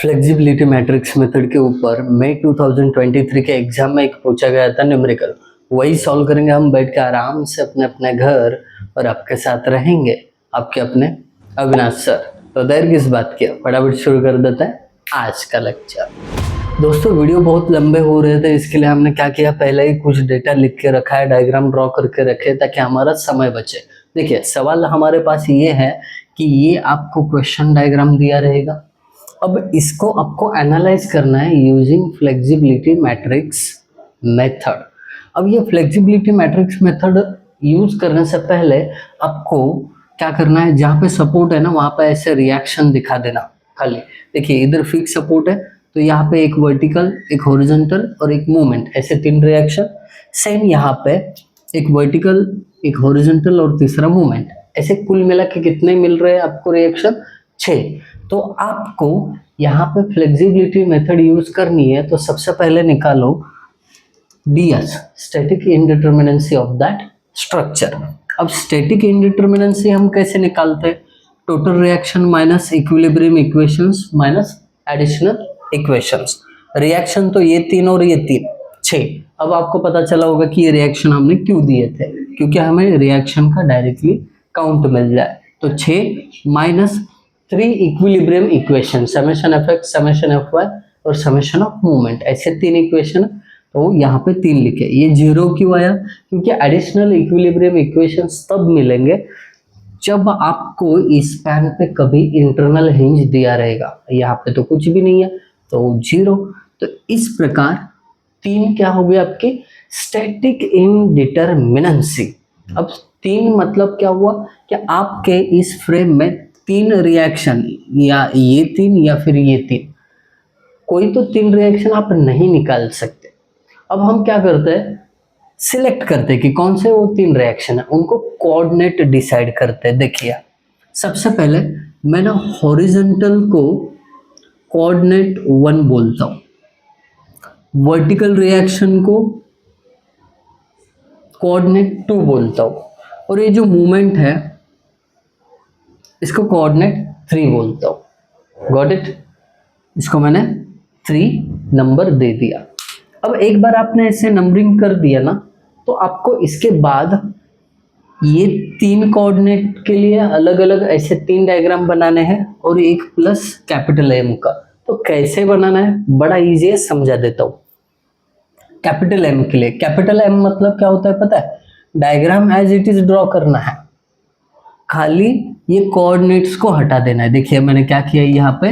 Flexibility matrix method के ऊपर मई 2023 के एग्जाम में एक पूछा गया था न्यूमेरिकल, वही सॉल्व करेंगे हम बैठ के आराम से अपने अपने घर। और आपके साथ रहेंगे आपके अपने अविनाश सर। तो देर किस बात की, फटाफट शुरू कर देते हैं आज का लेक्चर। दोस्तों वीडियो बहुत लंबे हो रहे थे, इसके लिए हमने क्या किया, पहले ही कुछ डेटा लिख के रखा है, डायग्राम ड्रॉ करके रखे ताकि हमारा समय बचे। देखिए सवाल हमारे पास ये है कि ये आपको क्वेश्चन डायग्राम दिया रहेगा, अब इसको आपको एनालाइज करना है यूजिंग फ्लेक्सिबिलिटी मैट्रिक्स मेथड। अब ये फ्लेक्सिबिलिटी मैट्रिक्स मेथड यूज करने से पहले आपको क्या करना है, जहाँ पे सपोर्ट है ना वहाँ पे ऐसे रिएक्शन दिखा देना खाली। देखिए इधर फिक्स सपोर्ट है तो यहाँ पे एक वर्टिकल, एक हॉरिजॉन्टल और एक मूवमेंट, ऐसे 3 रिएक्शन। सेम यहाँ पे एक वर्टिकल, एक हॉरिजॉन्टल और तीसरा मूवमेंट, ऐसे कुल मिला के कितने मिल रहे हैं आपको रिएक्शन, 6। तो आपको यहाँ पे फ्लेक्सिबिलिटी मेथड यूज करनी है तो सबसे पहले निकालो DS, static indeterminacy of that structure. अब स्टैटिक इंडिटरमिनेंसी हम कैसे निकालते हैं, total reaction minus equilibrium equations minus additional equations. Reaction तो ये 3 और ये 3, 6। अब आपको पता चला होगा कि ये रिएक्शन हमने क्यों दिए थे, क्योंकि हमें रिएक्शन का डायरेक्टली काउंट मिल जाए। तो 6 minus 3 equilibrium equation, summation F X, summation F Y और समेशन ऑफ मूवमेंट, ऐसे 3 इक्वेशन। तो यहाँ पे 3 लिखे। ये 0 क्यों आया, क्योंकि एडिशनल इक्विलिब्रियम इक्वेशंस तब मिलेंगे जब आपको इस स्पैन पे कभी इंटरनल हिंज दिया रहेगा। यहाँ पे तो कुछ भी नहीं है तो 0। तो इस प्रकार 3 क्या हो गया आपके स्टैटिक इंडिटरमिनेंसी। अब 3 मतलब क्या हुआ कि आपके इस फ्रेम में 3 रिएक्शन, या ये 3 या फिर ये 3, कोई तो 3 रिएक्शन आप नहीं निकाल सकते। अब हम क्या करते हैं, सिलेक्ट करते हैं कि कौन से वो 3 रिएक्शन है, उनको कोऑर्डिनेट डिसाइड करते हैं। देखिए सबसे पहले मैं ना हॉरिजॉन्टल को कोऑर्डिनेट 1 बोलता हूँ, वर्टिकल रिएक्शन को कोऑर्डिनेट 2 बोलता हूँ, और ये जो मूवमेंट है इसको कोऑर्डिनेट 3 बोलता हूँ। गॉट इट, इसको मैंने 3 नंबर दे दिया। अब एक बार आपने ऐसे नंबरिंग कर दिया ना, तो आपको इसके बाद ये 3 कोऑर्डिनेट के लिए अलग अलग ऐसे 3 डायग्राम बनाने हैं और एक प्लस कैपिटल M का। तो कैसे बनाना है, बड़ा इजी है, समझा देता हूँ। कैपिटल M के लिए, कैपिटल M मतलब क्या होता है पता है, diagram as it is draw करना है, खाली ये कोऑर्डिनेट्स को हटा देना है। देखिए मैंने क्या किया, यहाँ पे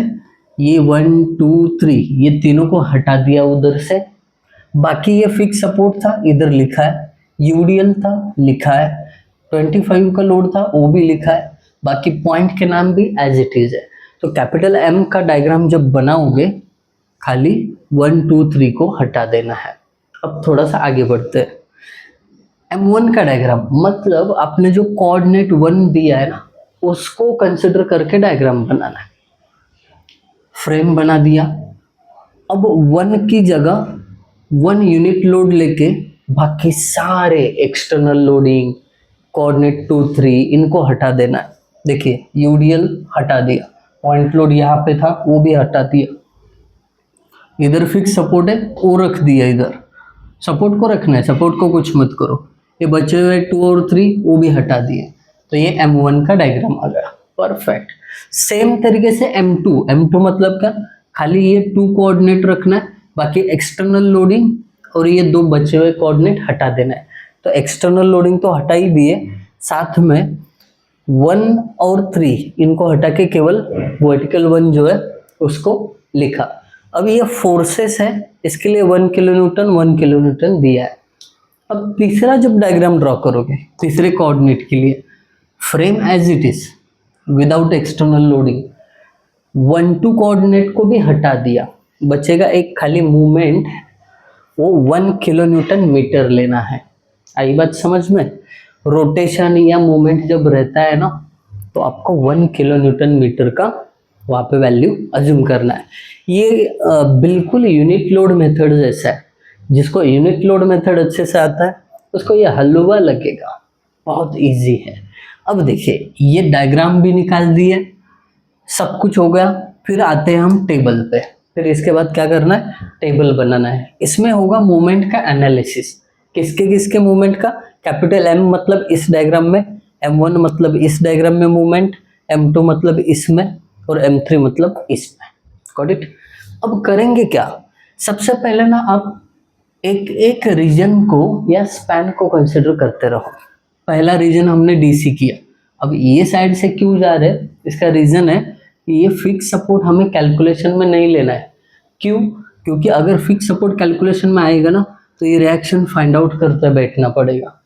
ये 1 2 3 ये तीनों को हटा दिया उधर से। बाकी ये फिक्स सपोर्ट था, इधर लिखा है, यूडीएल था लिखा है, 25 का लोड था वो भी लिखा है, बाकी पॉइंट के नाम भी एज इट इज है। तो कैपिटल M का डायग्राम जब बनाओगे खाली 1 2 3 को हटा देना है। अब थोड़ा सा आगे बढ़ते हैं। M1 का डायग्राम मतलब आपने जो कोऑर्डिनेट 1 दिया है ना उसको कंसिडर करके डायग्राम बनाना है। फ्रेम बना दिया, अब 1 की जगह 1 यूनिट लोड लेके बाकी सारे एक्सटर्नल लोडिंग, कोऑर्डिनेट 2 3 इनको हटा देना है। देखिए यूडीएल हटा दिया, पॉइंट लोड यहाँ पे था वो भी हटा दिया, इधर फिक्स सपोर्ट है वो रख दिया, इधर सपोर्ट को रखना है, सपोर्ट को कुछ मत करो। ये बचे हुए 2 और 3 वो भी हटा दिए, तो ये M1 का डायग्राम आ गया। परफेक्ट। सेम तरीके से M2 मतलब क्या, खाली ये 2 कोऑर्डिनेट रखना है, बाकी एक्सटर्नल लोडिंग और ये 2 बचे हुए कोऑर्डिनेट हटा देना है। तो एक्सटर्नल लोडिंग तो हटा ही दिए, साथ में 1 और 3 इनको हटा के केवल वर्टिकल 1 जो है उसको लिखा। अब ये फोर्सेस है, इसके लिए 1 किलो न्यूटन दिया है। अब तीसरा जब डायग्राम ड्रॉ करोगे तीसरे कोऑर्डिनेट के लिए, frame as it is without external loading, 1 2 coordinate को भी हटा दिया, बचेगा एक खाली मूवमेंट, वो 1 किलो न्यूटन मीटर लेना है। आई बात समझ में, रोटेशन या मूवमेंट जब रहता है ना तो आपको 1 किलो न्यूटन मीटर का वहाँ पे वैल्यू अज्यूम करना है। ये बिल्कुल यूनिट लोड मेथड जैसा है, जिसको यूनिट लोड मेथड अच्छे से आता है उसको ये हलवा लगेगा, बहुत इजी है। अब देखिए ये डायग्राम भी निकाल दिए, सब कुछ हो गया। फिर आते हैं हम टेबल पे। फिर इसके बाद क्या करना है, टेबल बनाना है। इसमें होगा मूवमेंट का एनालिसिस। किसके किसके मूवमेंट का, कैपिटल एम मतलब इस डायग्राम में, M1 मतलब इस डायग्राम में मूवमेंट, M2 मतलब इसमें, और M3 मतलब इसमें। Got it. अब करेंगे क्या, सबसे पहले ना आप एक एक रीजन को या स्पैन को कंसिडर करते रहो। पहला रीजन हमने डीसी किया। अब ये साइड से क्यों जा रहे हैं, इसका रीजन है कि ये फिक्स सपोर्ट हमें कैलकुलेशन में नहीं लेना है। क्यों, क्योंकि अगर फिक्स सपोर्ट कैलकुलेशन में आएगा ना तो ये रिएक्शन फाइंड आउट करते बैठना पड़ेगा,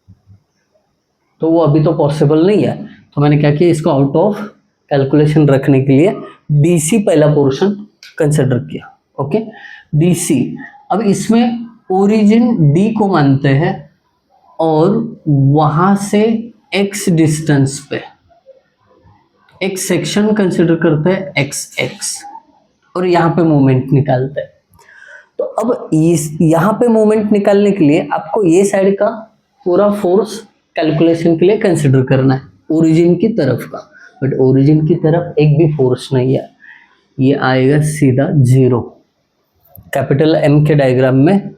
तो वो अभी तो पॉसिबल नहीं है। तो मैंने क्या किया, इसको आउट ऑफ कैलकुलेशन रखने के लिए डीसी पहला पोर्शन कंसिडर किया। Okay, DC. अब इसमें ओरिजिन डी को मानते हैं और वहां से एक्स डिस्टेंस पे एक सेक्शन कंसिडर करते हैं एक्स एक्स, और यहाँ पे मोमेंट निकालते हैं। तो अब यहाँ पे मोमेंट निकालने के लिए आपको ये साइड का पूरा फोर्स कैलकुलेशन के लिए कंसिडर करना है, ओरिजिन की तरफ का। बट ओरिजिन की तरफ एक भी फोर्स नहीं है, ये आएगा सीधा 0। कैपिटल एम के डायग्राम में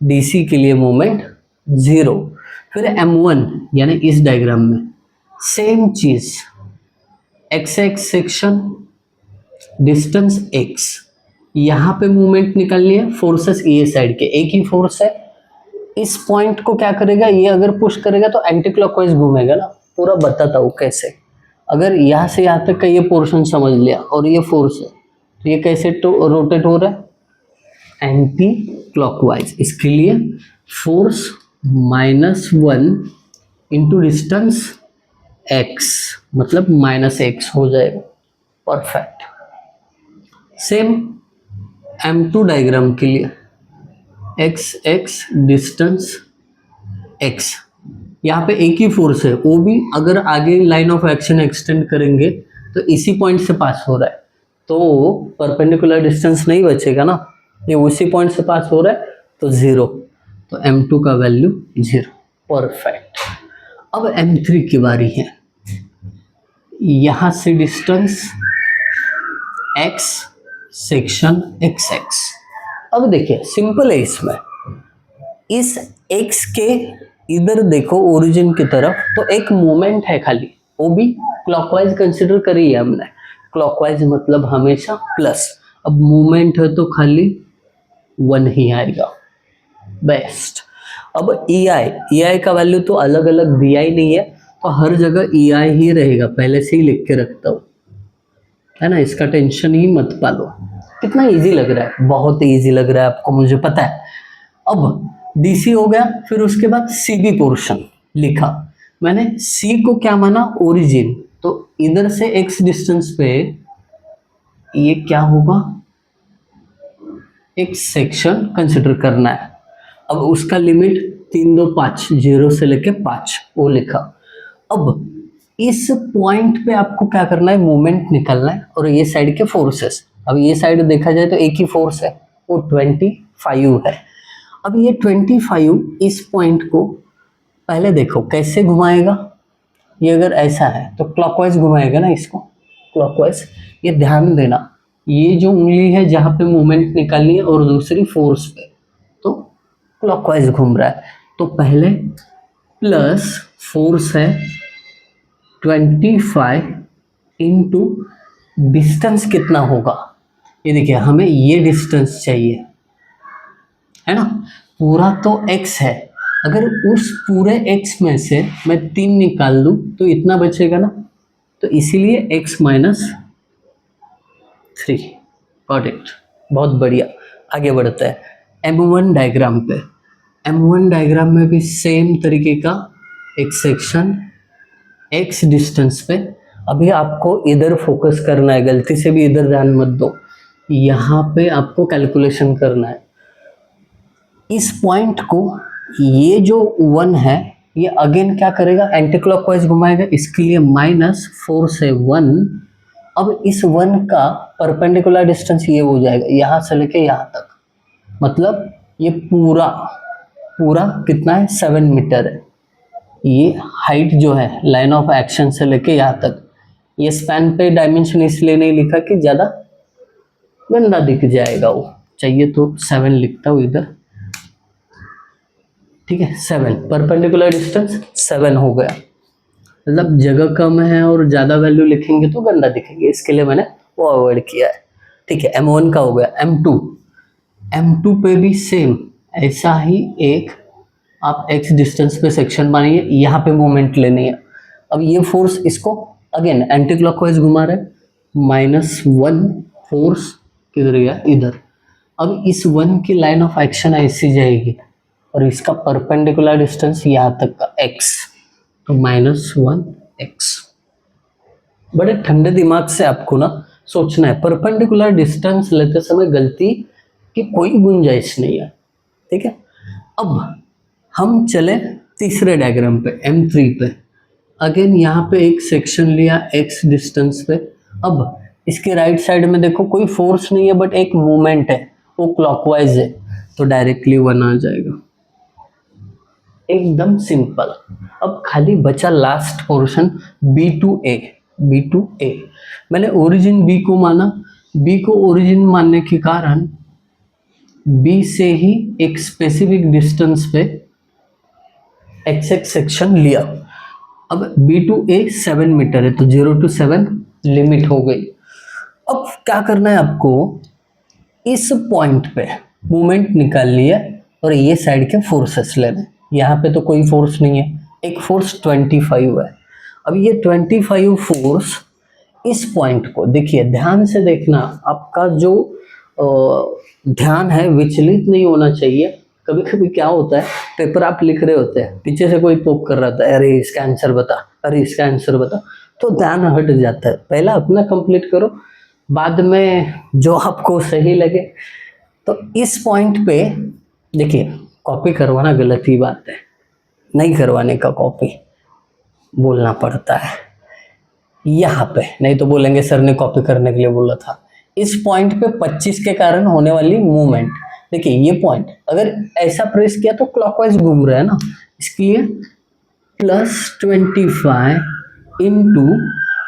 डीसी के लिए मोमेंट 0। फिर M1 यानी इस डायग्राम में सेम चीज, x x section, distance x, यहाँ पे मूवमेंट निकालनी है। फोर्सेस ये साइड के एक ही फोर्स है। इस पॉइंट को क्या करेगा, ये अगर पुश करेगा तो एंटी क्लॉकवाइज घूमेगा ना। पूरा बताता हूँ कैसे। अगर यहाँ से यहाँ तक का ये पोर्शन समझ लिया और ये फोर्स है, तो ये कैसे रोटेट हो रहा है, एंटी क्लॉकवाइज। इसके लिए फोर्स -1 इंटू डिस्टेंस x मतलब -x हो जाएगा। परफेक्ट। सेम M2 डायग्राम के लिए एक्स एक्स डिस्टेंस x, यहाँ पे एक ही फोर्स है, वो भी अगर आगे लाइन ऑफ एक्शन एक्सटेंड करेंगे तो इसी पॉइंट से पास हो रहा है, तो परपेंडिकुलर डिस्टेंस नहीं बचेगा ना, ये उसी पॉइंट से पास हो रहा है तो 0। तो M2 का वैल्यू 0। परफेक्ट। अब M3 की बारी है। यहाँ से डिस्टेंस x सेक्शन XX। अब देखिए सिंपल है इसमें, इस x के इधर देखो ओरिजिन की तरफ, तो एक मोमेंट है खाली, वो भी क्लॉकवाइज कंसिडर करी है हमने। क्लॉकवाइज मतलब हमेशा प्लस। अब मोमेंट है तो खाली 1 ही आएगा। बेस्ट। अब EI का वैल्यू तो अलग अलग दिया ही नहीं है, तो हर जगह EI ही रहेगा, पहले से ही लिख के रखता हूँ, है ना। इसका टेंशन ही मत पालो। कितना इजी लग रहा है, बहुत इजी लग रहा है आपको, मुझे पता है। अब DC हो गया, फिर उसके बाद CB पोर्शन लिखा मैंने। C को क्या माना, ओरिजिन, तो इधर से x डिस्टेंस पे ये क्या होगा, एक सेक्शन कंसिडर करना है। अब उसका लिमिट 3 2 5 0 से लेके 5 वो लिखा। अब इस पॉइंट पे आपको क्या करना है, मूवमेंट निकालना है और ये साइड के फोर्सेस। अब ये साइड देखा जाए तो एक ही फोर्स है, वो 25 है। अब ये 25 इस पॉइंट को पहले देखो कैसे घुमाएगा। ये अगर ऐसा है तो क्लॉकवाइज घुमाएगा ना इसको, क्लॉकवाइज। ये ध्यान देना, ये जो उंगली है जहाँ पे मूवमेंट निकालनी है और दूसरी फोर्स पे, तो क्लॉकवाइज घूम रहा है। तो पहले प्लस फोर्स है 25 इंटू डिस्टेंस कितना होगा, ये देखिए हमें ये डिस्टेंस चाहिए, है ना। पूरा तो x है, अगर उस पूरे x में से मैं 3 निकाल दूं तो इतना बचेगा ना, तो इसीलिए x -3। गॉट इट, बहुत बढ़िया। आगे बढ़ते हैं M1 डायग्राम पे। M1 डायग्राम में भी सेम तरीके का एक सेक्शन x डिस्टेंस पे। अभी आपको इधर फोकस करना है, गलती से भी इधर ध्यान मत दो, यहाँ पे आपको कैलकुलेशन करना है। इस पॉइंट को, ये जो 1 है ये अगेन क्या करेगा, एंटी क्लॉकवाइज घुमाएगा, इसके लिए -4 से 1। अब इस 1 का परपेंडिकुलर डिस्टेंस ये हो जाएगा यहाँ से लेके यहाँ तक, मतलब ये पूरा कितना है, 7 मीटर है। ये हाइट जो है लाइन ऑफ एक्शन से लेके यहाँ तक, ये स्पैन पे डायमेंशन इसलिए नहीं लिखा कि ज़्यादा गंदा दिख जाएगा वो। चाहिए तो 7 लिखता हूँ इधर, ठीक है। 7 परपेंडिकुलर डिस्टेंस 7 हो गया, मतलब जगह कम है और ज़्यादा वैल्यू लिखेंगे तो गंदा दिखेंगे, इसके लिए मैंने वो अवॉइड किया है, ठीक है। M1 का हो गया। M2 पे भी सेम ऐसा ही एक आप x डिस्टेंस पे सेक्शन बनाइए, यहाँ पे मोमेंट लेनी है। अब ये फोर्स इसको अगेन एंटी क्लॉकवाइज घुमा रहा है, -1 फोर्स किधर गया, इधर। अब इस 1 की लाइन ऑफ एक्शन ऐसी जाएगी और इसका परपेंडिकुलर डिस्टेंस यहाँ तक का x, तो -1x। बड़े ठंडे दिमाग से आपको ना सोचना है, परपेंडिकुलर डिस्टेंस लेते समय गलती की कोई गुंजाइश नहीं है, ठीक है। अब हम चले तीसरे डायग्राम पे, M3 पे। अगेन यहाँ पे एक सेक्शन लिया x डिस्टेंस पे। अब इसके राइट साइड में देखो कोई फोर्स नहीं है बट एक मूवमेंट है, वो क्लॉकवाइज है, तो डायरेक्टली 1 आ जाएगा, एकदम सिंपल। अब खाली बचा लास्ट पोर्शन B2A। मैंने ओरिजिन B को माना, B को ओरिजिन मानने के कारण B से ही एक स्पेसिफिक डिस्टेंस पे XX सेक्शन लिया। अब B2A 7 मीटर है, तो 0 to 7 लिमिट हो गई। अब क्या करना है आपको, इस पॉइंट पे मूवमेंट निकाल लिया और ये साइड के फोर्सेस लेने। यहाँ पे तो कोई फोर्स नहीं है, एक फोर्स 25 है। अब ये 25 फोर्स इस पॉइंट को देखिए, ध्यान से देखना, आपका जो ध्यान है विचलित नहीं होना चाहिए। कभी कभी क्या होता है, पेपर आप लिख रहे होते हैं, पीछे से कोई पोक कर रहा था, अरे इसका आंसर बता, अरे इसका आंसर बता, तो ध्यान हट जाता है। पहला अपना कंप्लीट करो, बाद में जो आपको सही लगे। तो इस पॉइंट पे देखिए, कॉपी करवाना गलत ही बात है, नहीं करवाने का कॉपी बोलना पड़ता है यहाँ पे, नहीं तो बोलेंगे सर ने कॉपी करने के लिए बोला था। इस पॉइंट पे 25 के कारण होने वाली मूवमेंट, देखिए ये पॉइंट अगर ऐसा प्रेस किया तो क्लॉकवाइज घूम रहा है ना, इसके लिए +25 इंटू,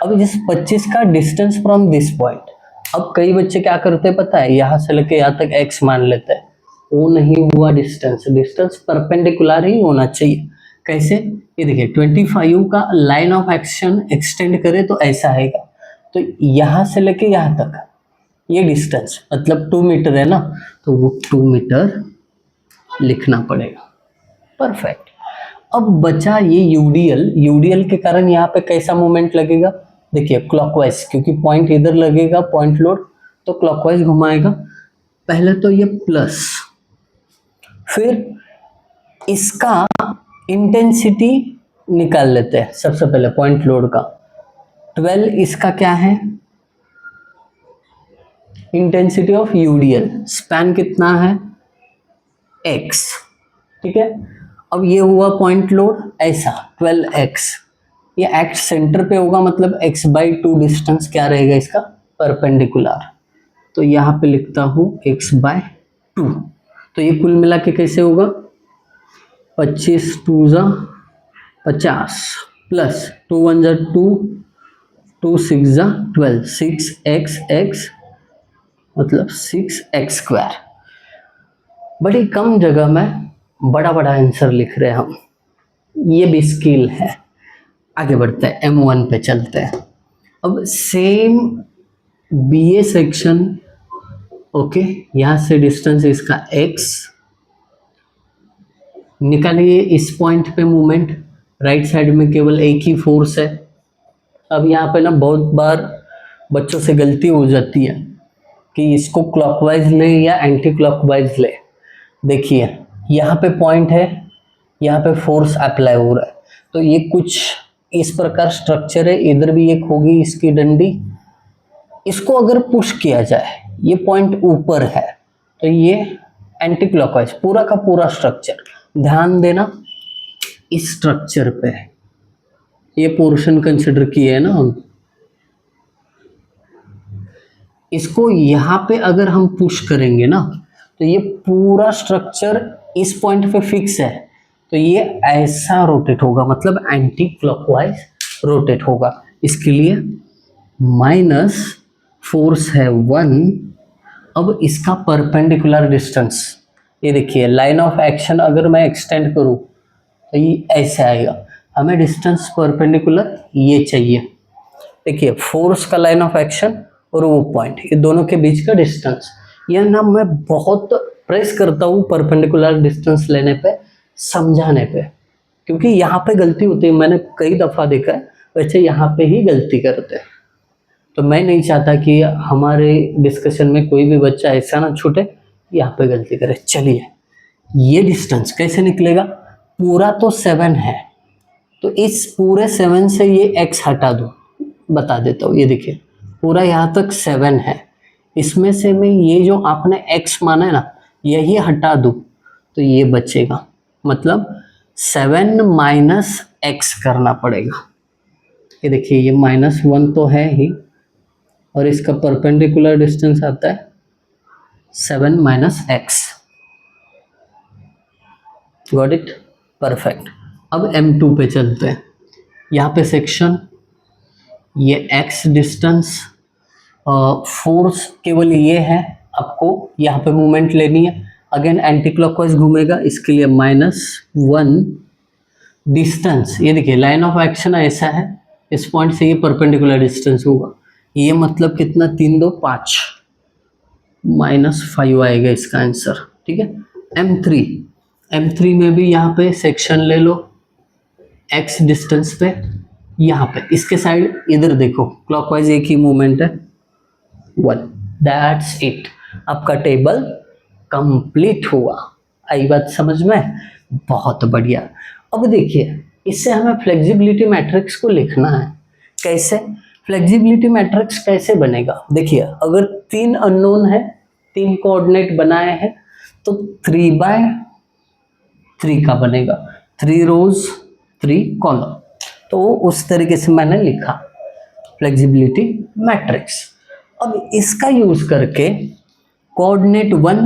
अब जिस 25 का डिस्टेंस फ्रॉम दिस पॉइंट। अब कई बच्चे क्या करते हैं पता है, यहाँ से लेके यहाँ तक x मान लेते हैं, वो नहीं हुआ डिस्टेंस परपेंडिकुलर ही होना चाहिए। कैसे, ये देखिए 25 का लाइन ऑफ एक्शन एक्सटेंड करे तो ऐसा आएगा, तो यहाँ से लेके यहाँ तक ये डिस्टेंस मतलब 2 मीटर है ना, तो वो 2 मीटर लिखना पड़ेगा। परफेक्ट। अब बचा ये यूडीएल के कारण यहाँ पे कैसा मोमेंट लगेगा, देखिए क्लॉकवाइज, क्योंकि पॉइंट इधर लगेगा, पॉइंट लोड, तो क्लॉकवाइज घुमाएगा। पहले तो ये प्लस, फिर इसका इंटेंसिटी निकाल लेते हैं सबसे पहले, पॉइंट लोड का 12, इसका क्या है इंटेंसिटी ऑफ यूडीएल, स्पैन कितना है x, ठीक है। अब ये हुआ पॉइंट लोड ऐसा 12x, ये x सेंटर पे होगा, मतलब x/2 डिस्टेंस क्या रहेगा इसका परपेंडिकुलर, तो यहाँ पे लिखता हूँ x/2। तो ये कुल मिला के कैसे होगा, 25 2 × 50 प्लस 2 1 × 2 2 6 × 12 6x मतलब 6x²। बड़ी कम जगह में बड़ा आंसर लिख रहे हैं हम, ये भी स्किल है। आगे बढ़ते हैं, M1 पे चलते हैं। अब सेम BA सेक्शन, ओके, यहाँ से डिस्टेंस इसका x, निकालिए इस पॉइंट पे मूवमेंट, राइट साइड में केवल एक ही फोर्स है। अब यहाँ पे ना बहुत बार बच्चों से गलती हो जाती है कि इसको क्लॉकवाइज ले या एंटी क्लॉकवाइज ले। देखिए यहाँ पे पॉइंट है, यहाँ पे फोर्स अप्लाई हो रहा है, तो ये कुछ इस प्रकार स्ट्रक्चर है, इधर भी एक होगी इसकी डंडी। इसको अगर पुश किया जाए, ये पॉइंट ऊपर है, तो ये एंटी क्लॉकवाइज पूरा का पूरा स्ट्रक्चर। ध्यान देना इस स्ट्रक्चर पे, ये पोर्शन कंसिडर किए है ना हम, इसको यहाँ पे अगर हम पुश करेंगे ना, तो ये पूरा स्ट्रक्चर इस पॉइंट पे फिक्स है, तो ये ऐसा रोटेट होगा, मतलब एंटी क्लॉकवाइज रोटेट होगा। इसके लिए माइनस फोर्स है 1 अब इसका परपेंडिकुलर डिस्टेंस, ये देखिए लाइन ऑफ एक्शन अगर मैं एक्सटेंड करूँ तो ये ऐसे आएगा, हमें डिस्टेंस परपेंडिकुलर ये चाहिए। देखिए फोर्स का लाइन ऑफ एक्शन और वो पॉइंट, ये दोनों के बीच का डिस्टेंस, यह ना मैं बहुत प्रेस करता हूँ परपेंडिकुलर डिस्टेंस लेने पे, समझाने पे, क्योंकि यहाँ पे गलती होती है, मैंने कई दफ़ा देखा है वैसे यहाँ पे ही गलती करते हैं। तो मैं नहीं चाहता कि हमारे डिस्कशन में कोई भी बच्चा ऐसा ना छूटे यहाँ पे गलती करे। चलिए ये डिस्टेंस कैसे निकलेगा, पूरा तो 7 है, तो इस पूरे 7 से ये x हटा दो, बता देता हूँ। ये देखिए पूरा यहाँ तक 7 है, इसमें से मैं ये जो आपने x माना है ना यही हटा दूँ तो ये बचेगा, मतलब 7 माइनस x करना पड़ेगा। ये देखिए ये -1 तो है ही, और इसका परपेंडिकुलर डिस्टेंस आता है 7 minus x। Got it, perfect. अब M2 पे चलते हैं। यहाँ पे सेक्शन, ये x डिस्टेंस, फोर्स केवल ये है, आपको यहाँ पे मूवमेंट लेनी है, अगेन एंटी क्लॉकवाइज घूमेगा, इसके लिए -1 डिस्टेंस। ये देखिए लाइन ऑफ एक्शन ऐसा है, इस पॉइंट से ये परपेंडिकुलर डिस्टेंस होगा, ये मतलब कितना, 3 2 5, -5 आएगा इसका आंसर। ठीक है। M3 में भी यहाँ पे सेक्शन ले लो x डिस्टेंस पे, यहाँ पे इसके साइड इधर देखो क्लॉकवाइज एक ही मूवमेंट है 1। दैट्स इट, आपका टेबल कंप्लीट हुआ। आई बात समझ में, बहुत बढ़िया। अब देखिए इससे हमें फ्लेक्सिबिलिटी मैट्रिक्स को लिखना है। कैसे फ्लेक्सिबिलिटी मैट्रिक्स कैसे बनेगा, देखिए अगर 3 अननोन है, 3 कोऑर्डिनेट बनाए हैं तो 3/3 का बनेगा, 3 रोज 3 कॉलम। तो उस तरीके से मैंने लिखा फ्लेक्सिबिलिटी मैट्रिक्स। अब इसका यूज करके कोऑर्डिनेट 1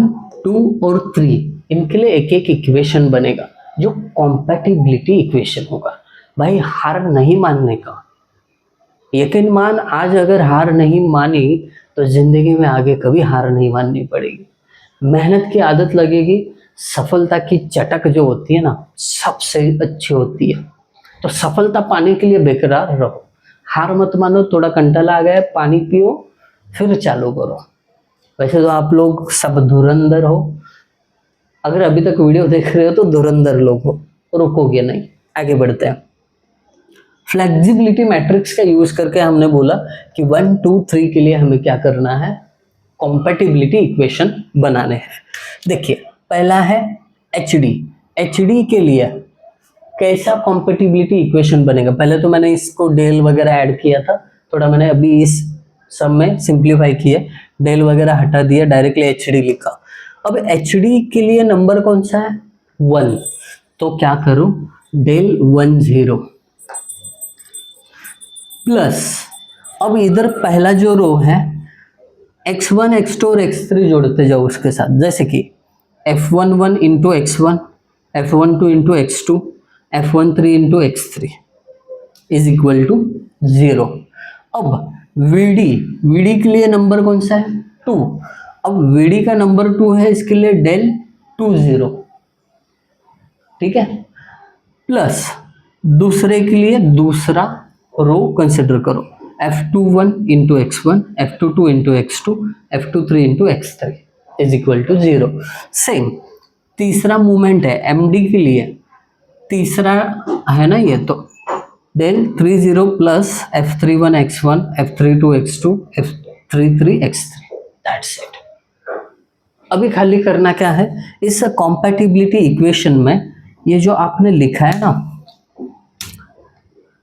2 और 3 इनके लिए एक एक इक्वेशन बनेगा जो कॉम्पैटिबिलिटी इक्वेशन होगा। भाई हार नहीं मानने का, यकीन मान, आज अगर हार नहीं मानी तो जिंदगी में आगे कभी हार नहीं माननी पड़ेगी। मेहनत की आदत लगेगी, सफलता की चटक जो होती है ना सबसे अच्छी होती है। तो सफलता पाने के लिए बेकरार रहो, हार मत मानो, थोड़ा कंटाला आ गया पानी पियो फिर चालू करो। वैसे तो आप लोग सब धुरंधर हो, अगर अभी तक वीडियो देख रहे हो तो धुरंधर लोग हो, रुकोगे नहीं। आगे बढ़ते हैं। फ्लेक्सिबिलिटी मैट्रिक्स का यूज करके हमने बोला कि 1 2 3 के लिए हमें क्या करना है, कॉम्पैटिबिलिटी इक्वेशन बनाने हैं। देखिए पहला है एचडी के लिए कैसा कॉम्पैटिबिलिटी इक्वेशन बनेगा। पहले तो मैंने इसको डेल वगैरह ऐड किया था, थोड़ा मैंने अभी इस सब में सिंप्लीफाई किया, डेल वगैरह हटा दिया, डायरेक्टली एचडी लिखा। अब एचडी के लिए नंबर कौन सा है, 1, तो क्या करूं, डेल 1 0 प्लस, अब इधर पहला जो रो है x1 x2 और x3 जोड़ते जाओ उसके साथ, जैसे कि f11 into x1, f12 into x2, f13 into x3 is equal to 0। अब vd के लिए नंबर कौन सा है, 2। अब vd का नंबर 2 है, इसके लिए डेल 2 0, ठीक है। प्लस दूसरे के लिए दूसरा रो कंसिडर करो, f21 into x1, f22 into x2, f23 into x3 is equal to 0। Same तीसरा मूवमेंट है md के लिए, तीसरा है ना ये, तो del 30 plus f31 x1, f32 x2, f33 x3, that's it. अभी खाली करना क्या है, इस कॉम्पैटिबिलिटी इक्वेशन में ये जो आपने लिखा है ना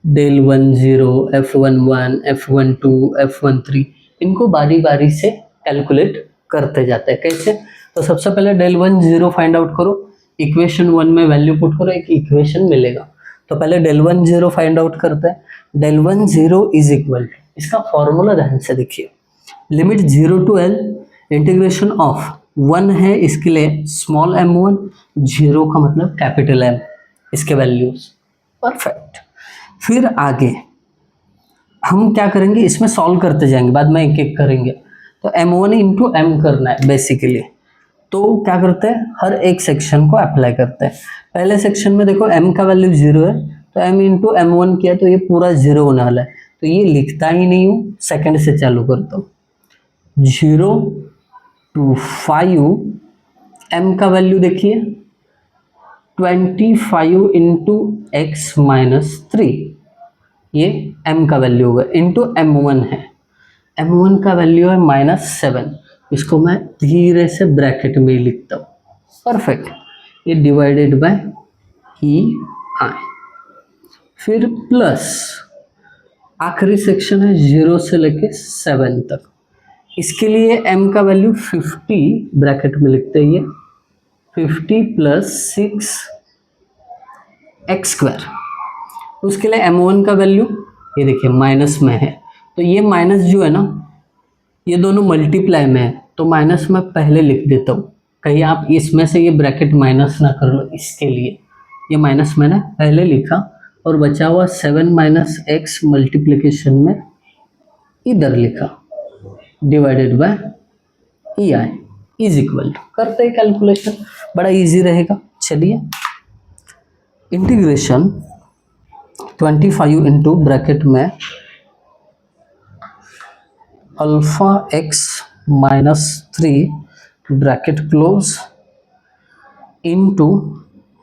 डेल 1 0, f11, f12, f13, इनको बारी बारी से कैलकुलेट करते जाते हैं। कैसे, तो सबसे पहले डेल 1 0 फाइंड आउट करो, इक्वेशन 1 में वैल्यू पुट करो, एक इक्वेशन मिलेगा। तो पहले डेल 1 0 फाइंड आउट करते हैं। डेल 1 0 इज इक्वल टू, इसका फॉर्मूला ध्यान से देखिए, limit 0 to l integration of 1 है, इसके लिए स्मॉल m1, 0 का मतलब कैपिटल M, इसके वैल्यूज परफेक्ट। फिर आगे हम क्या करेंगे, इसमें सॉल्व करते जाएंगे, बाद में एक एक करेंगे। तो m1 इंटू एम करना है बेसिकली। तो क्या करते हैं, हर एक सेक्शन को अप्लाई करते हैं। पहले सेक्शन में देखो m का वैल्यू 0 है, तो m इंटू m1 किया तो ये पूरा 0 होने वाला है, तो ये लिखता ही नहीं हूँ, सेकंड से चालू करता हूँ। 0 to 5, m का वैल्यू देखिए 25 इंटू एक्स माइनस 3, ये m का वैल्यू होगा, इंटू m1 है, m1 का वैल्यू है -7, इसको मैं धीरे से ब्रैकेट में ही लिखता हूँ, परफेक्ट। ये डिवाइडेड बाय ई आई, फिर प्लस आखिरी सेक्शन है 0 से लेके 7 तक, इसके लिए m का वैल्यू 50 ब्रैकेट में लिखते हैं, ये 50 प्लस 6 एक्स स्क्वायर। उसके लिए m1 का वैल्यू ये देखिए माइनस में है, तो ये माइनस जो है ना, ये दोनों मल्टीप्लाई में है, तो माइनस में पहले लिख देता हूँ, कहीं आप इसमें से ये ब्रैकेट माइनस ना कर लो, इसके लिए ये माइनस मैंने पहले लिखा, और बचा हुआ 7 माइनस एक्स मल्टीप्लिकेशन में इधर लिखा, divided by E I is equal to, करते हैं कैलकुलेशन, बड़ा इजी रहेगा। चलिए, इंटीग्रेशन 25 इंटू ब्रैकेट में alpha X minus 3 bracket close into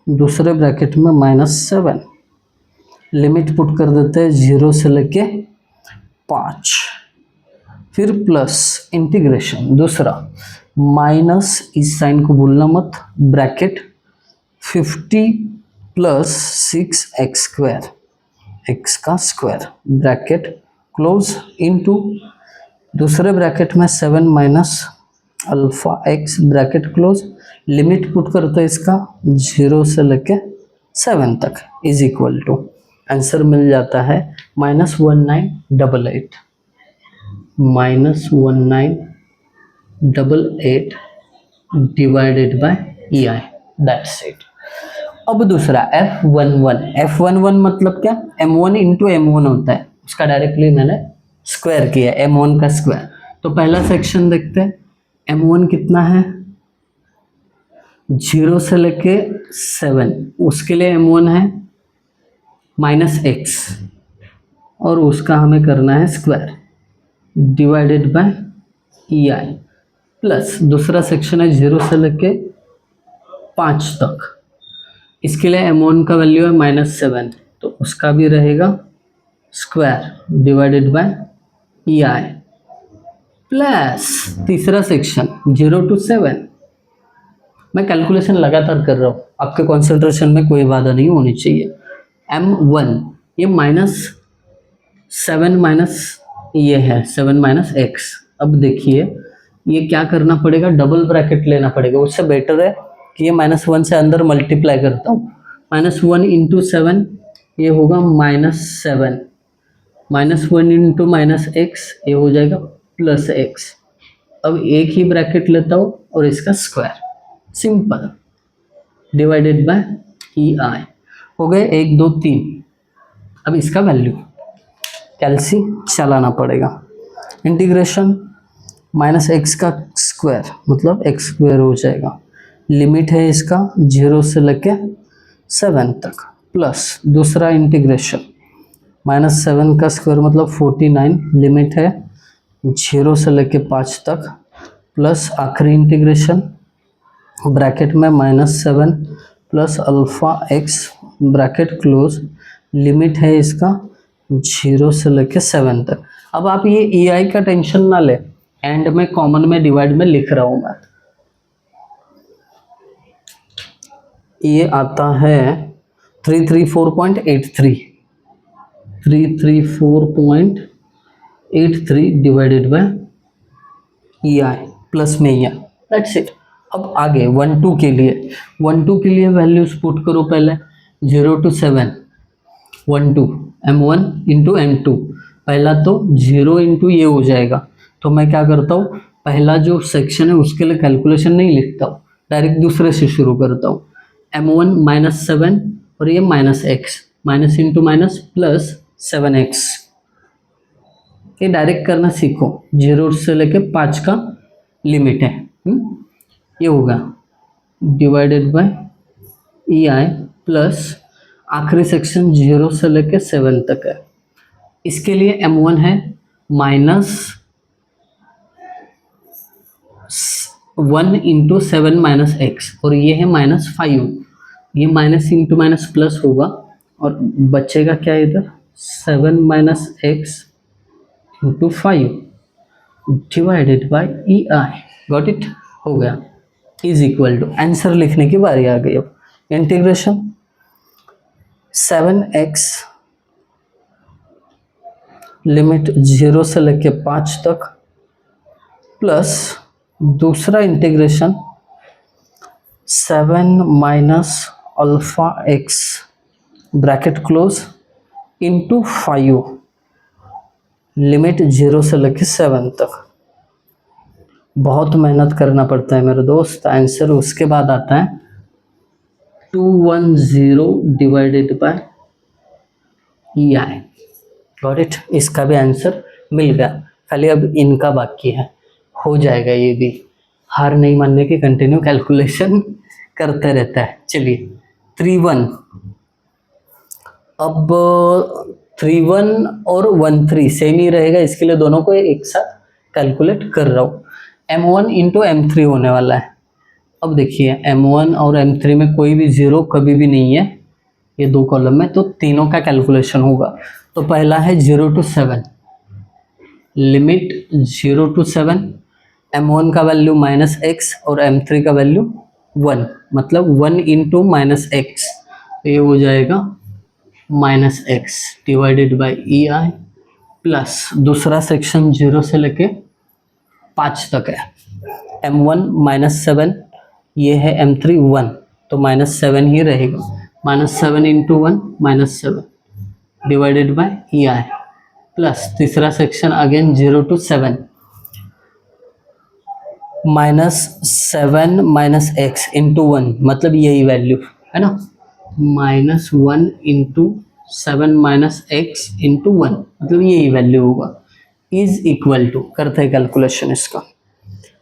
दूसरे ब्रैकेट में -7, लिमिट पुट कर देते हैं 0 से लेके 5, फिर प्लस इंटीग्रेशन दूसरा माइनस, इस साइन को भूलना मत, bracket 50 plus 6 x square, x का स्क्वायर ब्रैकेट क्लोज इंटू दूसरे ब्रैकेट में 7 minus alpha x bracket close, limit put करते हैं इसका 0 से लेके 7 तक इज इक्वल टू, आंसर मिल जाता है -1988, -1988 divided by E I, that's it. अब दूसरा F11 मतलब क्या, m1 इंटू m1 होता है, उसका डायरेक्टली मैंने स्क्वायर किया, m1 का स्क्वायर। तो पहला सेक्शन देखते हैं, m1 कितना है 0 से लेके 7, उसके लिए m1 है -x, और उसका हमें करना है square, divided by E I, plus दूसरा सेक्शन है 0 से लेके 5 तक, इसके लिए m1 का वैल्यू है -7, तो उसका भी रहेगा square, divided by E I, plus तीसरा सेक्शन 0 to 7, मैं कैलकुलेशन लगातार कर रहा हूँ, आपके कंसंट्रेशन में कोई बाधा नहीं होनी चाहिए। m1 ये -7 माइनस ये है 7 माइनस एक्स, अब देखिए ये क्या करना पड़ेगा, डबल ब्रैकेट लेना पड़ेगा, उससे बेटर है कि ये -1 से अंदर मल्टीप्लाई करता हूँ, -1 इंटू 7 ये होगा -7, -1 इंटू -x ये हो जाएगा +x। अब एक ही ब्रैकेट लेता हूँ और इसका square, simple, divided by E आई, हो गए 1 2 3। अब इसका वैल्यू कैलसी चलाना पड़ेगा, इंटीग्रेशन -x का स्क्वायर मतलब x स्क्वायर हो जाएगा, लिमिट है इसका 0 से लेके 7 तक, प्लस दूसरा इंटीग्रेशन -7 का स्क्वायर मतलब 49, लिमिट है 0 से लेके 5 तक, प्लस आखिरी इंटीग्रेशन ब्रैकेट में -7 plus alpha x bracket close, limit है इसका 0 से लेके 7 तक। अब आप ये ई आई का टेंशन ना ले, एंड में कॉमन में डिवाइड में लिख रहा हूँ मैं, ये आता है 334.83, 334.83 divided by E I plus में ई आई, दैट्स इट। अब आगे 1 2 के लिए, 1 2 के लिए वैल्यूज पुट करो, पहले 0 to 7 1 2 m1 इंटू m2, पहला तो 0 इंटू ये हो जाएगा, तो मैं क्या करता हूँ, पहला जो सेक्शन है उसके लिए कैलकुलेशन नहीं लिखता हूँ, डायरेक्ट दूसरे से शुरू करता हूँ, m1 -7 और ये -x, minus into minus plus 7x, ये डायरेक्ट करना सीखो, 0 से लेके 5 का लिमिट है। ये होगा divided by E I plus आखिरी सेक्शन 0 से लेके 7 तक है। इसके लिए m1 है -1 इंटू 7 माइनस एक्स, और ये है -5। ये माइनस इंटू माइनस प्लस होगा और बचेगा क्या इधर, 7 minus X into 5 divided by E I. Got it, हो गया, इज इक्वल टू, आंसर लिखने की बारी आ गई। अब इंटीग्रेशन 7x लिमिट 0 से लेके 5 तक प्लस दूसरा integration 7 minus alpha x bracket close into 5 limit 0 से लेके 7 तक। बहुत मेहनत करना पड़ता है मेरे दोस्त, आंसर उसके बाद आता है 210 divided by E I. Got it, इसका भी आंसर मिल गया, खाली अब इनका बाकी है, हो जाएगा ये भी। हार नहीं मानने की, कंटिन्यू कैलकुलेशन करते रहता है। चलिए 3-1, अब 3-1 और 1-3 सेम ही रहेगा, इसके लिए दोनों को एक साथ कैलकुलेट कर रहा हूँ। m1 इंटू m3 होने वाला है। अब देखिए m1 और m3 में कोई भी जीरो कभी भी नहीं है, ये दो कॉलम में, तो तीनों का कैलकुलेशन होगा। तो पहला है 0 to 7, लिमिट 0 to 7, m1 का वैल्यू -x और m3 का वैल्यू 1, मतलब 1 इंटू -x, तो ये हो जाएगा -x divided by E I plus दूसरा सेक्शन 0 से लेके 5 तक है। m1 -7, ये है m3 1, तो -7 ही रहेगा, -7 into 1 -7 divided by E I plus तीसरा section again 0 to 7, -7 minus X into 1, मतलब यही वैल्यू है ना, -1 इंटू 7 माइनस एक्स इंटू 1, मतलब यही वैल्यू होगा, इज इक्वल टू, करते हैं कैलकुलेशन इसका,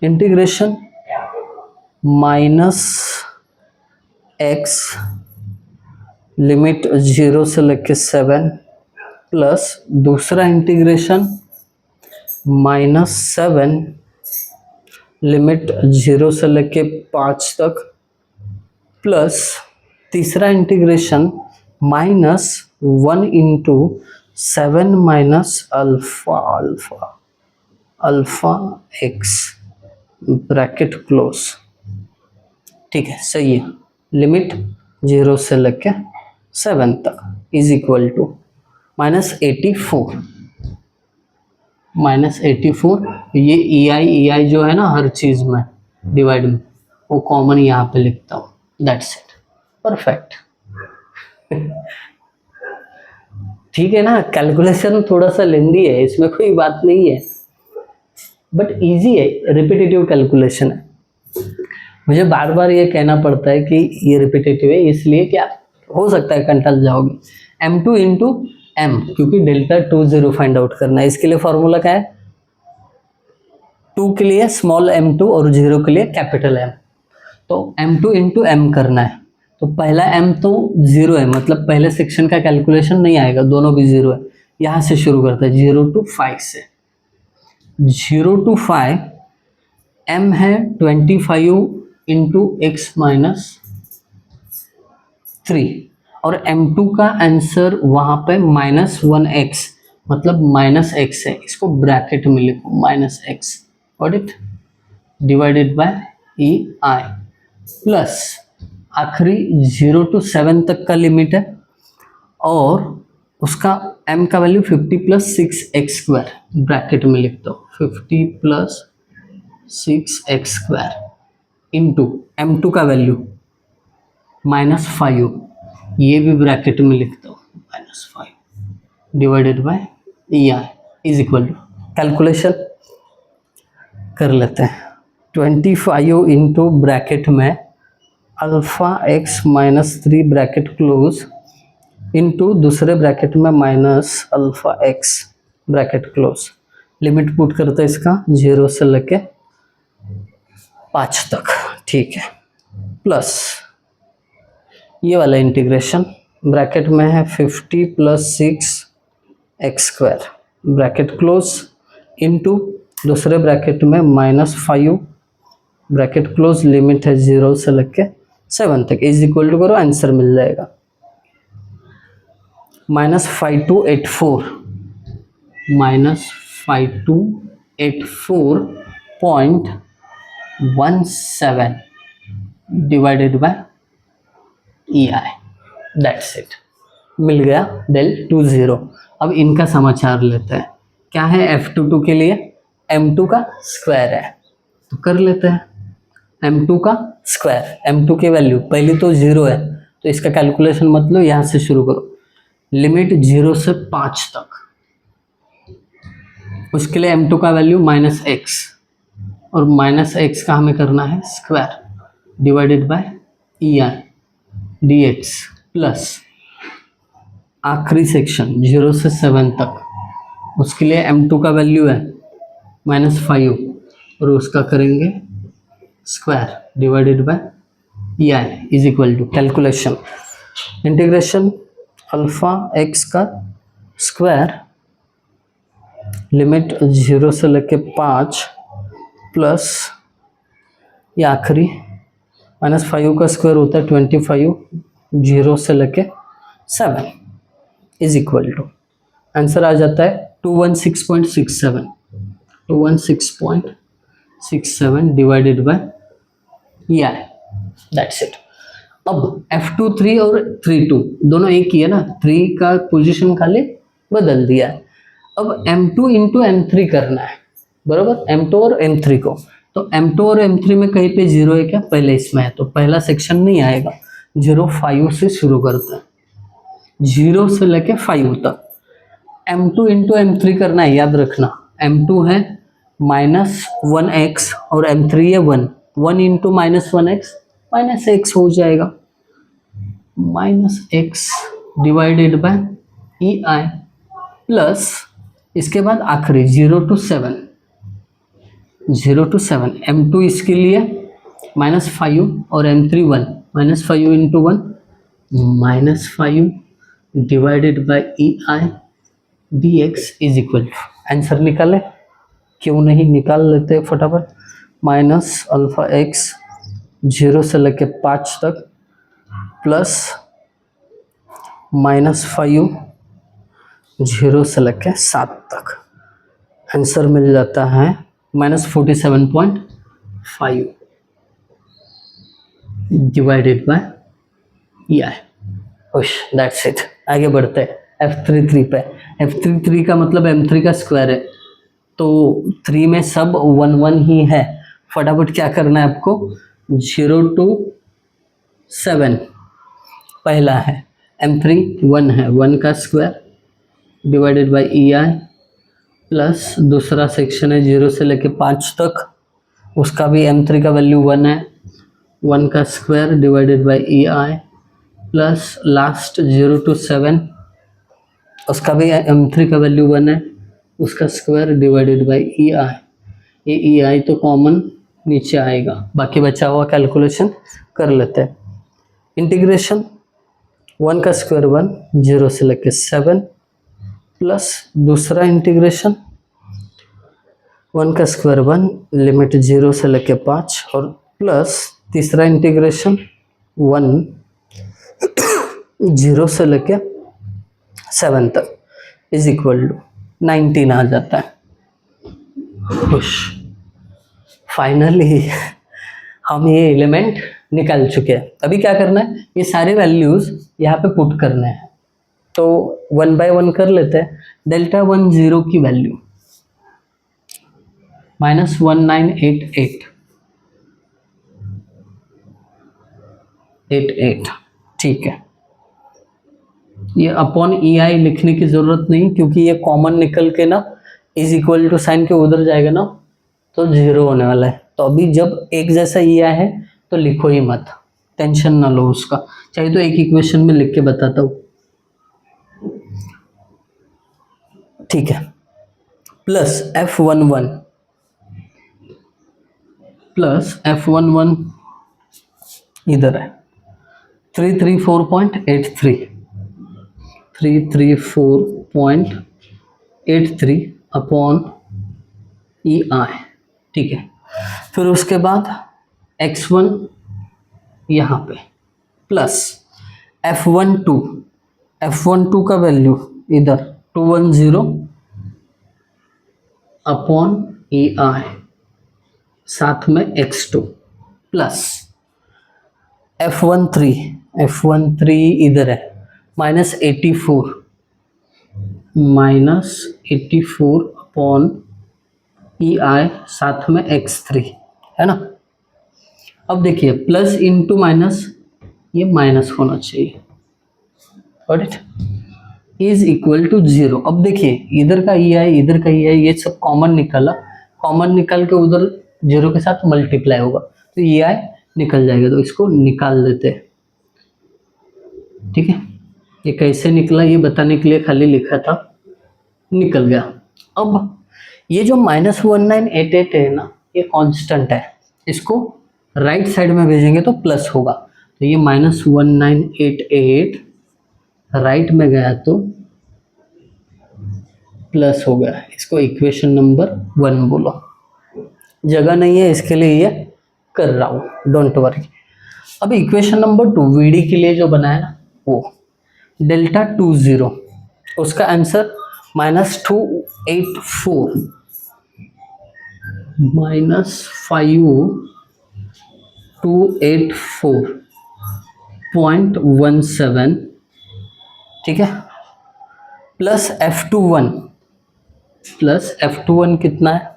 इंटीग्रेशन -x लिमिट 0 से लेके 7 प्लस दूसरा इंटीग्रेशन -7 लिमिट 0 से लेके 5 तक प्लस तीसरा integration -1 into 7 minus alpha x bracket close. ठीक है, सही है, लिमिट 0 से लेके 7 तक इज इक्वल टू -84। ये ई आई जो है ना हर चीज में डिवाइड में, वो कॉमन यहाँ पे लिखता हूँ, दैट्स इट, परफेक्ट। ठीक है ना, कैलकुलेशन थोड़ा सा लेंदी है, इसमें कोई बात नहीं है, बट इजी है, रिपीटेटिव कैलकुलेशन है। मुझे बार बार ये कहना पड़ता है कि ये रिपीटेटिव है, इसलिए कि आप हो सकता है कंटल जाओगे। m2 इंटू m, क्योंकि डेल्टा 20 फाइंड आउट करना है, इसके लिए फॉर्मूला क्या है, 2 के लिए स्मॉल m2 और 0 के लिए कैपिटल M, तो m2 इंटू m करना है। तो पहला m तो 0 है, मतलब पहले सेक्शन का कैलकुलेशन नहीं आएगा, दोनों भी 0 है। यहाँ से शुरू करते हैं 0 to 5 से, 0 to 5 m है 25 इंटू x माइनस 3, और m2 का आंसर वहाँ पे -1x, मतलब -x है, इसको ब्रैकेट में लिखो -x, got it, divided by E I plus आखिरी 0 to 7 तक का लिमिट है, और उसका m का वैल्यू 50 + 6x² ब्रैकेट में लिख दो, 50 + 6x² इंटू m2 का वैल्यू -5, ये भी ब्रैकेट में लिख दो, -5 divided by E I is equal to, calculation कर लेते हैं, 25 इंटू ब्रैकेट में alpha X -3 bracket close into दूसरे ब्रैकेट में -α x bracket close, limit put करते हैं इसका 0 से लेके 5 तक, ठीक है, प्लस ये वाला इंटीग्रेशन ब्रैकेट में है 50 + 6x² ब्रैकेट क्लोज इनटू दूसरे ब्रैकेट में -5 ब्रैकेट क्लोज, लिमिट है 0 से लेके 7 तक, इज इक्वल टू करो, आंसर मिल जाएगा -5284 -5284.17 divided by EI, that's it, मिल गया del 20। अब इनका समाचार लेते हैं, क्या है F22 के लिए, M2 का स्क्वायर है, तो कर लेते हैं M2 का स्क्वायर, M2 की वैल्यू पहली तो 0 है, तो इसका कैलकुलेशन मतलब यहाँ से शुरू करो, लिमिट 0 से 5 तक, उसके लिए M2 का वैल्यू -x, और -x का हमें करना है square divided by EI dx plus आखिरी सेक्शन 0 से 7 तक, उसके लिए M2 का वैल्यू है -5 और उसका करेंगे square divided by EI is equal to calculation integration alpha x का स्क्वायर लिमिट 0 से लेके 5 प्लस ये आखिरी -5 का स्क्वायर होता है 25, 0 से लेके 7 इज इक्वल टू, आंसर आ जाता है 216.67, 216.67 divided by EI, that's it. अब F23 और 32 दोनों एक ही है ना, 3 का पोजीशन खाली बदल दिया है। अब M2 इंटू M3 करना है, बराबर, M2 और M3 को, तो M2 और M3 में कहीं पे 0 है क्या, पहले इसमें है, तो पहला सेक्शन नहीं आएगा, 0 5 से शुरू करता है, 0 से लेके 5 तक। M2 इंटू M3 करना है, याद रखना, M2 है -1x और M3 है 1, 1 इंटू -1x -x हो जाएगा, -x divided by EI plus इसके बाद आखिरी 0 to 7, 0 to 7, M2 इसके लिए -5 और M3 1, -5 into 1 -5 divided by EI dx is equal to, answer निकाले, क्यों नहीं निकाल लेते फटाफट, -αx 0 से लेके 5 तक प्लस -5 0 से लेके 7 तक, आंसर मिल जाता है -47.5 डिवाइडेड बाय EI, खुश, दैट्स इट। आगे बढ़ते हैं F33 पे, F33 का मतलब M3 का स्क्वायर है, तो 3 में सब 1 1 ही है, फटाफट क्या करना है आपको, 0 to 7 पहला है, M3 1 है, 1 का square divided by EI plus दूसरा सेक्शन है 0 से लेके 5 तक, उसका भी M3 का वैल्यू 1 है, 1 का square divided by EI plus last 0 to 7, उसका भी M3 का वैल्यू 1 है, उसका स्क्वायर डिवाइडेड बाय EI, ये EI तो कॉमन नीचे आएगा, बाकी बचा हुआ कैलकुलेशन कर लेते हैं। इंटीग्रेशन 1 का स्क्वायर 1, 0 से लेके 7 प्लस दूसरा इंटीग्रेशन 1 का स्क्वायर 1, लिमिट 0 से लेके 5 और प्लस तीसरा इंटीग्रेशन 1 0 से लेके 7 तक इज इक्वल टू 19 आ जाता है, खुश, फाइनली हम ये एलिमेंट निकाल चुके हैं। अभी क्या करना है, ये सारे वैल्यूज यहाँ पे पुट करने हैं, तो 1 by 1 कर लेते हैं। डेल्टा 1 0 की वैल्यू -1988, ठीक है, ये अपॉन EI लिखने की जरूरत नहीं, क्योंकि ये कॉमन निकल के ना इज इक्वल टू साइन के उधर जाएगा ना, तो 0 होने वाला है, तो अभी जब एक जैसा EI है तो लिखो ही मत, टेंशन ना लो उसका, चाहिए तो एक इक्वेशन में लिख के बताता हूँ, ठीक है। प्लस F11 प्लस F11 इधर है 334.83 334.83 अपॉन EI, ठीक है। फिर उसके बाद X1 यहाँ पे प्लस F12 का वैल्यू इधर 210 अपॉन EI, साथ में X2 प्लस F13 इधर है -84 अपॉन EI, साथ में X3, है ना। अब देखिए प्लस इंटू माइनस, ये माइनस होना चाहिए, got it, is equal to 0। अब देखिए इधर का EI इधर का EI ये सब कॉमन निकाला, कॉमन निकाल के उधर 0 के साथ मल्टीप्लाई होगा तो EI निकल जाएगा, तो इसको निकाल देते हैं, ठीक है। ये कैसे निकला ये बताने के लिए खाली लिखा था, निकल गया। अब ये जो -1988 है ना, ये कांस्टेंट है, इसको राइट साइड में भेजेंगे तो प्लस होगा, तो ये -1988 राइट में गया तो प्लस हो गया, इसको इक्वेशन नंबर 1 बोलो। जगह नहीं है इसके लिए ये कर रहा हूँ, डोंट वरी। अब इक्वेशन नंबर 2 VD के लिए जो बनाया ना वो डेल्टा 20, उसका आंसर -284 -5284.17, ठीक है, प्लस F21 कितना है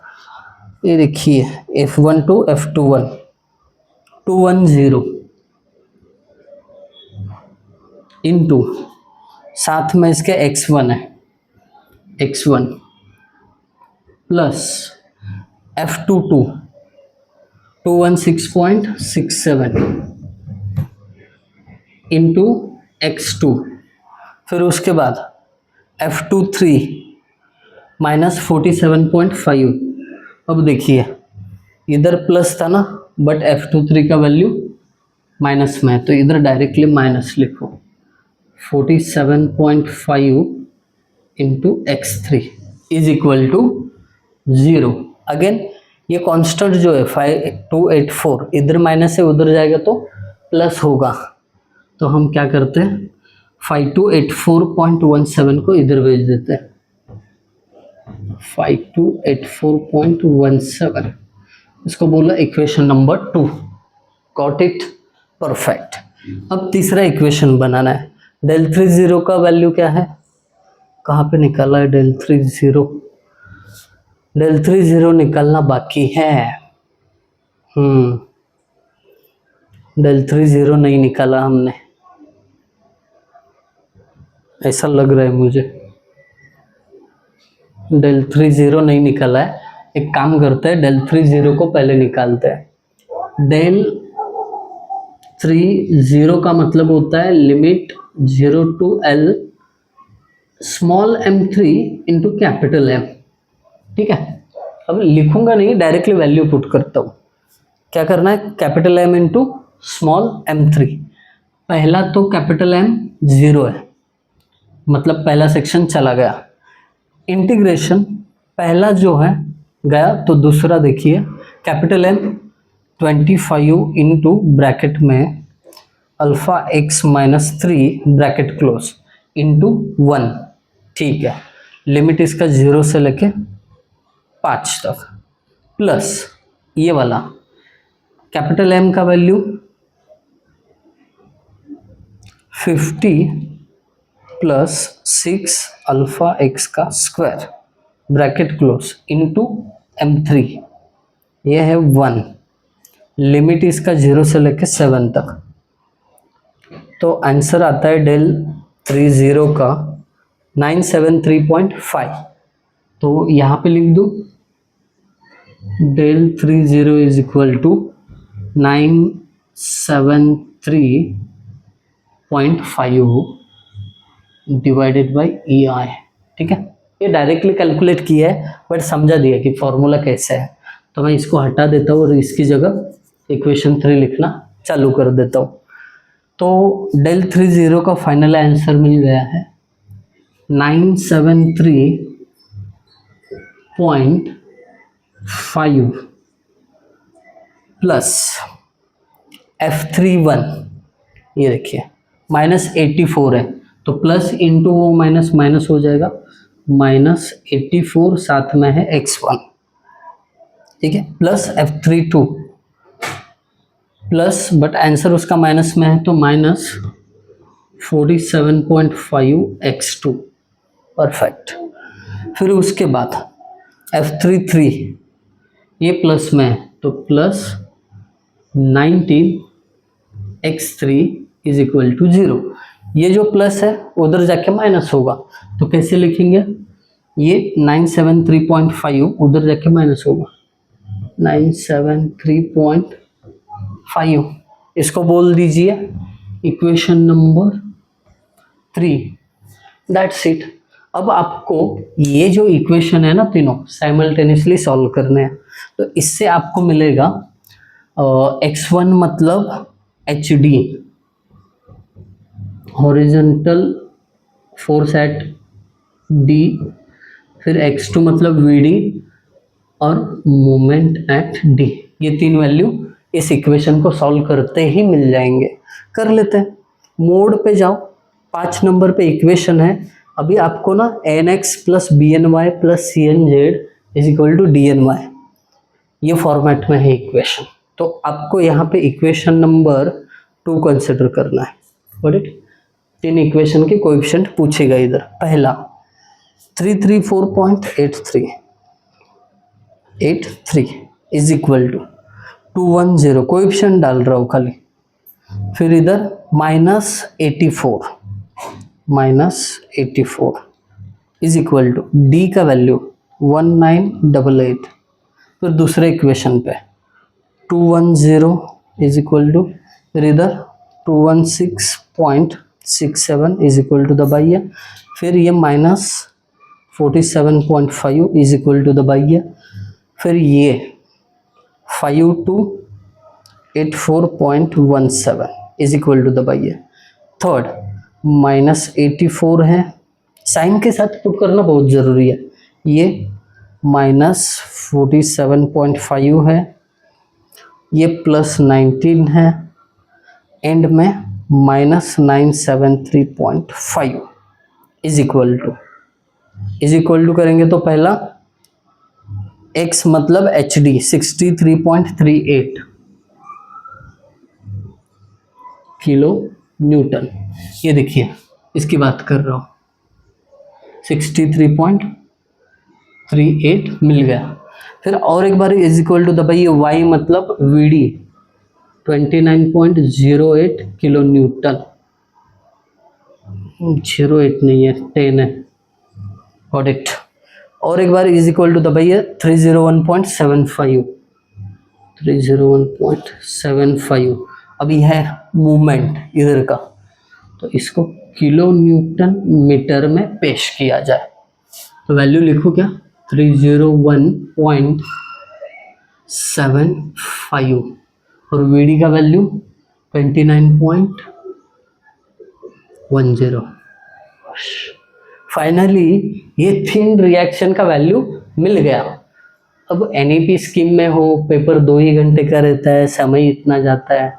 ये देखिए, F12 F21 210 इंटू साथ में इसके X1 है, X1 plus F22 216.67 into X2, फिर उसके बाद F23 -47.5। अब देखिए इधर प्लस था ना, बट F23 का वैल्यू माइनस में है, तो इधर डायरेक्टली माइनस लिखो, 47.5 into X3 is equal to 0। Again ये कांस्टेंट जो है 5284 इधर माइनस है, उधर जाएगा तो प्लस होगा, तो हम क्या करते हैं 5284.17 को इधर भेज देते हैं, 5284.17, इसको बोला equation number 2, got it, perfect. अब तीसरा इक्वेशन बनाना है। del 30 का वैल्यू क्या है, कहाँ पे निकाला है del 30 निकालना बाकी है, del 30 नहीं निकाला हमने, ऐसा लग रहा है मुझे, del 30 नहीं निकाला है। एक काम करते हैं, del 30 को पहले निकालते हैं। del 30 का मतलब होता है limit 0 to L small m3 into capital M, ठीक है। अब लिखूंगा नहीं, डायरेक्टली वैल्यू पुट करता हूँ। क्या करना है, capital M into small m3, पहला तो कैपिटल M 0 है, मतलब पहला सेक्शन चला गया, इंटीग्रेशन पहला जो है गया, तो दूसरा देखिए कैपिटल M 25 इंटू ब्रैकेट में alpha x -3 bracket close into 1, ठीक है। लिमिट इसका 0 से लेके 5 तक, प्लस ये वाला कैपिटल M का वैल्यू 50 प्लस 6 अल्फा x का square bracket close into m3, ये है 1, लिमिट इसका 0 से लेके 7 तक, तो आंसर आता है del 30 का 973.5। तो यहाँ पे लिख दूँ del 30 is equal to 973.5 divided by EI, ठीक है। ये डायरेक्टली कैलकुलेट किया है बट समझा दिया कि फॉर्मूला कैसे है। तो मैं इसको हटा देता हूँ और इसकी जगह इक्वेशन 3 लिखना चालू कर देता हूँ। तो del 30 का फाइनल आंसर मिल गया है 973.5 प्लस F31, ये देखिए -84 है तो प्लस इंटू वो माइनस माइनस हो जाएगा, -84 साथ में है x1, ठीक है, plus F32 plus but answer उसका माइनस में है तो -47.5 x2, परफेक्ट। फिर उसके बाद F33 ये प्लस में है तो plus 19 x3 is equal to 0। ये जो प्लस है उधर जाके माइनस होगा तो कैसे लिखेंगे, ये 973.5 उधर जाके माइनस होगा 973.5, इसको बोल दीजिए इक्वेशन नंबर 3, दैट्स इट। अब आपको ये जो इक्वेशन है ना तीनों साइमल्टेनियसली सॉल्व करने हैं। तो इससे आपको मिलेगा x1 मतलब HD horizontal force at D, फिर x2 मतलब VD और मोमेंट एट D। ये तीन वैल्यू इस इक्वेशन को सॉल्व करते ही मिल जाएंगे। कर लेते हैं, मोड पे जाओ, 5 नंबर पे इक्वेशन है। अभी आपको ना nx plus bny plus cnz is equal to dny ये फॉर्मेट में है इक्वेशन। तो आपको यहाँ पे इक्वेशन नंबर 2 कंसिडर करना है। Got it? 3 इक्वेशन के कोएफिशिएंट पूछेगा इधर। पहला 334.83 इज इक्वल टू 210, कोएफिशिएंट डाल रहा हूँ खाली। फिर इधर -84 इज इक्वल टू डी का वैल्यू 1988। फिर दूसरे इक्वेशन पे 210 इज इक्वल टू, फिर इधर 216.67 इज इक्वल टू दबाइए। फिर ये -47.5 इज इक्वल टू दबाइए। फिर ये 5284.17 इज इक्वल टू दबाइए। थर्ड -84 है, साइन के साथ पुट करना बहुत ज़रूरी है। ये -47.5 है, ये +19 है, एंड में -973.5 इज इक्वल टू करेंगे तो पहला x मतलब HD 63.38 किलो न्यूटन। ये देखिए इसकी बात कर रहा हूँ, 63.38 मिल गया। फिर और एक बार इज इक्वल टू दबाइए, y मतलब VD 29.08 किलो न्यूटन, 08 नहीं है 10 है। Got it? और एक बार इज इक्वल टू दबाइए 301.75। अब यह है मूवमेंट इधर का, तो इसको किलो न्यूटन मीटर में पेश किया जाए तो वैल्यू लिखो क्या, 301.75 और VD का वैल्यू 29.10। फाइनली ये 3 रिएक्शन का वैल्यू मिल गया। अब NEP स्कीम में हो, पेपर 2 ही घंटे का रहता है, समय इतना जाता है,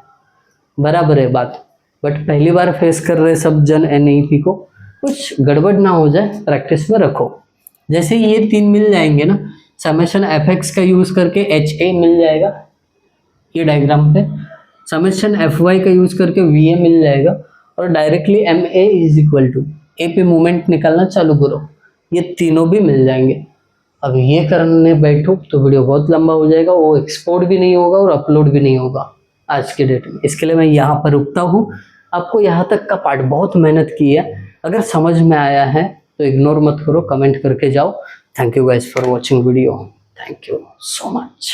बराबर है बात। बट पहली बार फेस कर रहे सब जन NEP को, कुछ गड़बड़ ना हो जाए, प्रैक्टिस में रखो। जैसे ये 3 मिल जाएंगे ना, समेशन fx का यूज़ करके HA मिल जाएगा ये डायग्राम पे, समेशन fy का यूज़ करके VA मिल जाएगा, और directly MA is equal to A पे मोमेंट निकालना चालू करो, ये तीनों भी मिल जाएंगे। अब ये करने बैठो तो वीडियो बहुत लंबा हो जाएगा, वो एक्सपोर्ट भी नहीं होगा और अपलोड भी नहीं होगा आज के डेट में। इसके लिए मैं यहाँ पर रुकता हूँ। आपको यहाँ तक का पार्ट बहुत मेहनत की है, अगर समझ में आया है तो इग्नोर मत करो, कमेंट करके जाओ। Thank you guys for watching video, thank you so much.